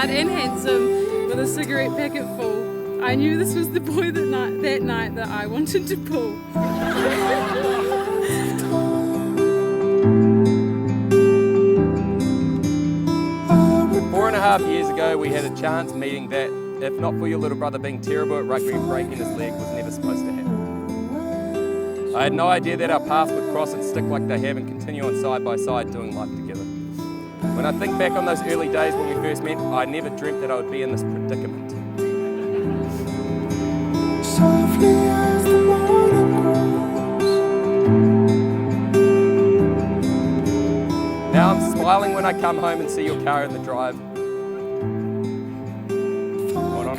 loud and handsome with a cigarette packet full. I knew this was the boy that night that I wanted to pull. 4.5 years ago, we had a chance meeting that, if not for your little brother being terrible at rugby and breaking his leg, was never supposed to happen. I had no idea that our paths would cross and stick like they have and continue on side by side doing life together. When I think back on those early days when we first met, I never dreamt that I would be in this predicament. Softly as the morning grows. Now I'm smiling when I come home and see your car in the drive. Hold on.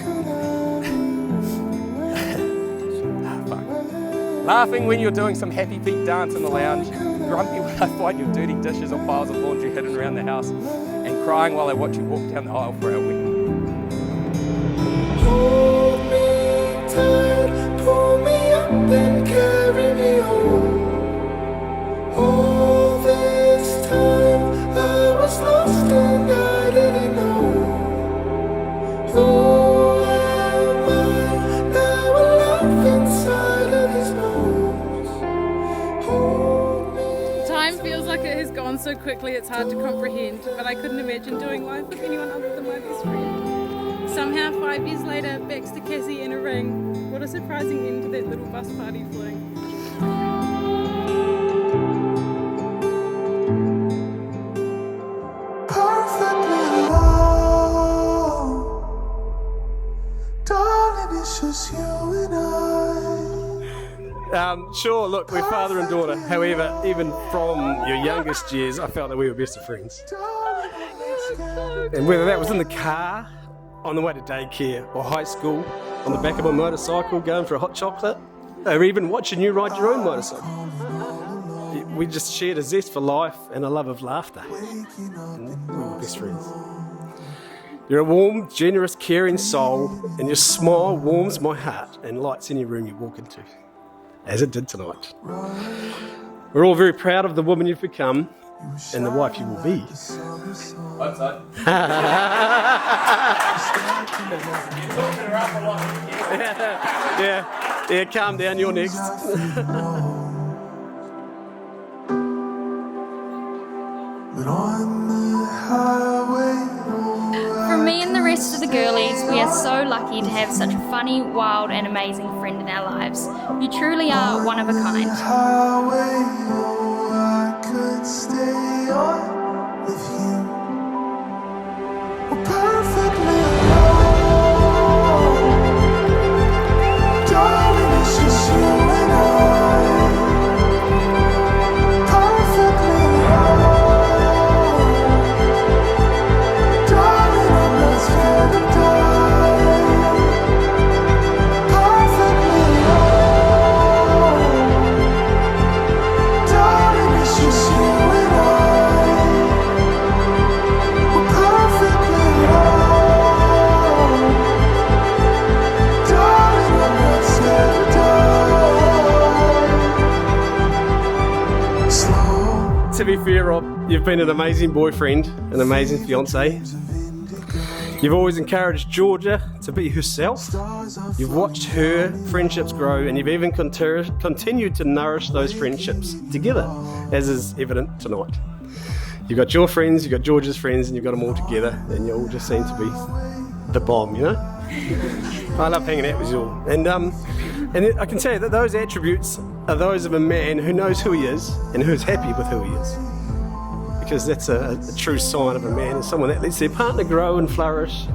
Laughing when you're doing some happy feet dance in the lounge. Grumpy when I find your dirty dishes or piles of laundry hidden around the house. And crying while I watch you walk down the aisle for our wedding. Hold me tight, pull me up and carry me home. All this time I was lost and I didn't know. Who am I now alive inside of these bones? Time feels like it has gone so quickly it's hard to comprehend, but I couldn't imagine doing life with anyone other than my best friend. Somehow 5 years later, Baxter, Cassie and a ring. What a surprising end to that little bus party fling. Sure, look, we're father and daughter. However, even from your youngest years, I felt that we were best of friends. And whether that was in the car, on the way to daycare, or high school, on the back of a motorcycle going for a hot chocolate, or even watching you ride your own motorcycle. We just shared a zest for life and a love of laughter. And we were best friends. You're a warm, generous, caring soul, and your smile warms my heart and lights any room you walk into, as it did tonight. We're all very proud of the woman you've become and the wife you will be. Hope so. Yeah, calm down, you're next. From me and the rest of the girlies, we are so lucky to have such a funny, wild and amazing friend in our lives. You truly are one of a kind. To be fair, Rob, you've been an amazing boyfriend, an amazing fiance. You've always encouraged Georgia to be herself. You've watched her friendships grow, and you've even continued to nourish those friendships together, as is evident tonight. You've got your friends, you've got Georgia's friends, and you've got them all together, and you all just seem to be the bomb, you know? I love hanging out with you all. And I can tell you that those attributes are those of a man who knows who he is and who's happy with who he is. Because that's a true sign of a man, is someone that lets their partner grow and flourish.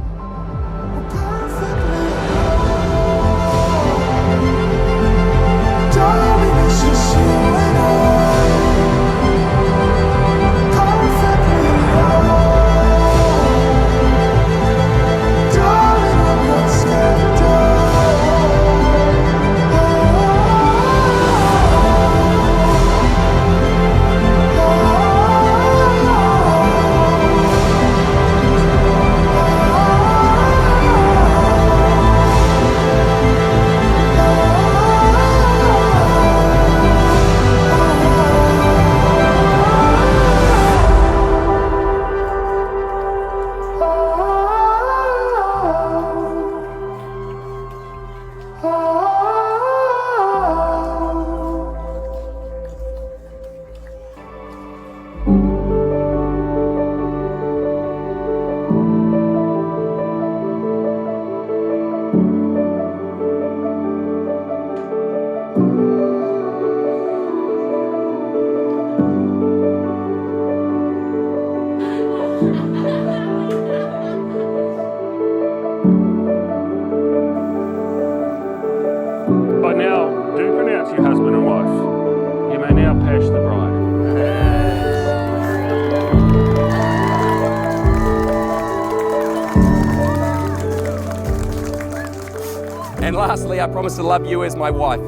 And lastly, I promise to love you as my wife,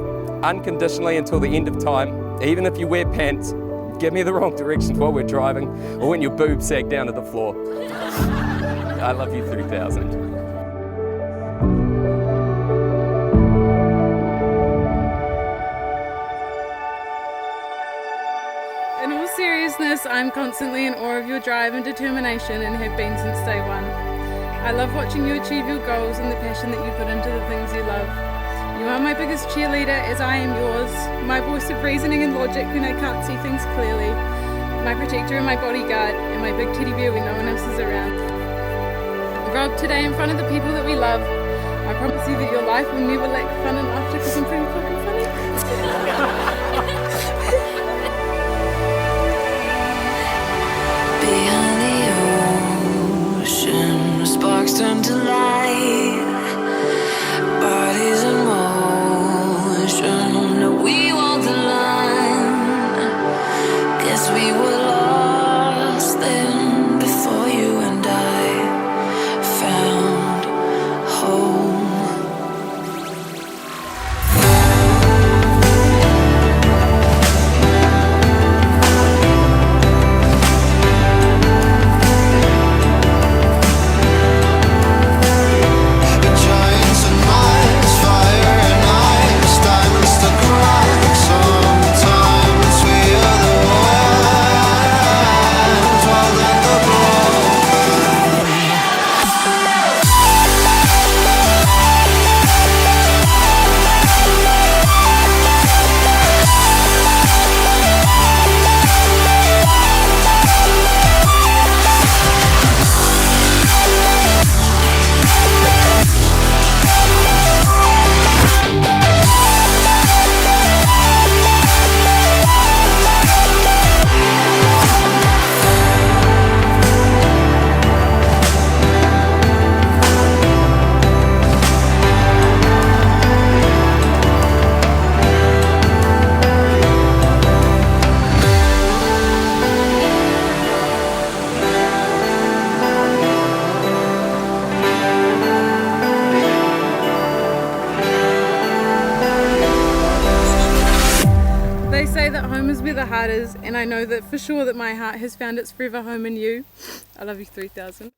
unconditionally until the end of time. Even if you wear pants, give me the wrong directions while we're driving, or when your boobs sag down to the floor. I love you 3000. In all seriousness, I'm constantly in awe of your drive and determination and have been since day one. I love watching you achieve your goals and the passion that you put into the things you love. You are my biggest cheerleader as I am yours, my voice of reasoning and logic when I can't see things clearly, my protector and my bodyguard, and my big teddy bear when no one else is around. Rob, today in front of the people that we love, I promise you that your life will never lack fun and laughter because I'm pretty fucking funny. Behind the ocean, sparks turn to light, bodies in motion, we walk the line. Guess we were lost then before you and I found home. They say that home is where the heart is, and I know that for sure that my heart has found its forever home in you. I love you 3000.